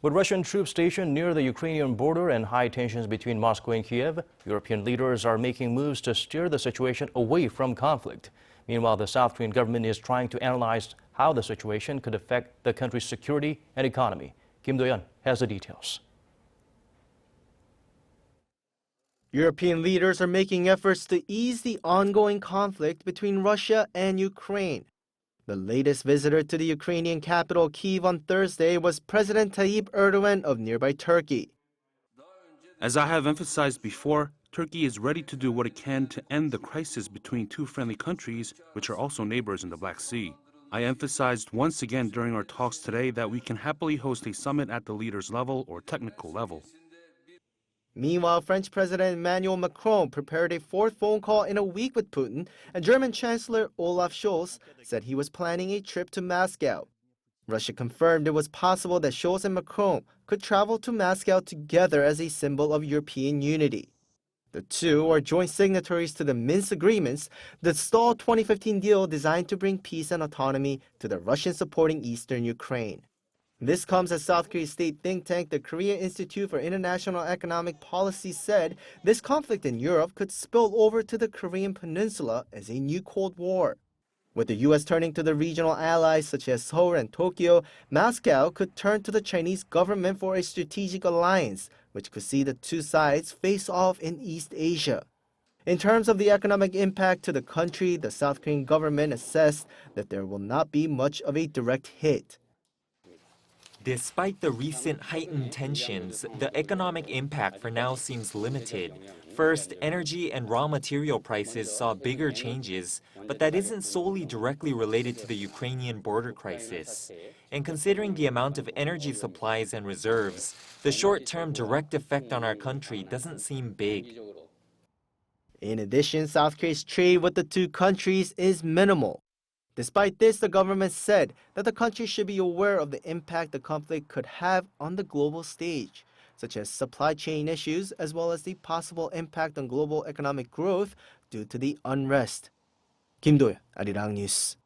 With Russian troops stationed near the Ukrainian border and high tensions between Moscow and Kyiv, European leaders are making moves to steer the situation away from conflict. Meanwhile, the South Korean government is trying to analyze how the situation could affect the country's security and economy. Do-yeon has the details. European leaders are making efforts to ease the ongoing conflict between Russia and Ukraine. The latest visitor to the Ukrainian capital, Kyiv, on Thursday was President Tayyip Erdogan of nearby Turkey. As I have emphasized before, Turkey is ready to do what it can to end the crisis between two friendly countries, which are also neighbors in the Black Sea. I emphasized once again during our talks today that we can happily host a summit at the leaders' level or technical level. Meanwhile, French President Emmanuel Macron prepared a fourth phone call in a week with Putin, and German Chancellor Olaf Scholz said he was planning a trip to Moscow. Russia confirmed it was possible that Scholz and Macron could travel to Moscow together as a symbol of European unity. The two are joint signatories to the Minsk agreements, the stalled 2015 deal designed to bring peace and autonomy to the Russian-supporting eastern Ukraine. This comes as South Korea's state think tank, the Korea Institute for International Economic Policy, said this conflict in Europe could spill over to the Korean peninsula as a new Cold War. With the U.S. turning to the regional allies such as Seoul and Tokyo, Moscow could turn to the Chinese government for a strategic alliance, which could see the two sides face off in East Asia. In terms of the economic impact to the country, the South Korean government assessed that there will not be much of a direct hit. Despite the recent heightened tensions, the economic impact for now seems limited. First, energy and raw material prices saw bigger changes, but that isn't solely directly related to the Ukrainian border crisis. And considering the amount of energy supplies and reserves, the short-term direct effect on our country doesn't seem big. In addition, South Korea's trade with the two countries is minimal. Despite this, the government said that the country should be aware of the impact the conflict could have on the global stage, such as supply chain issues as well as the possible impact on global economic growth due to the unrest. Do-yeon, Arirang News.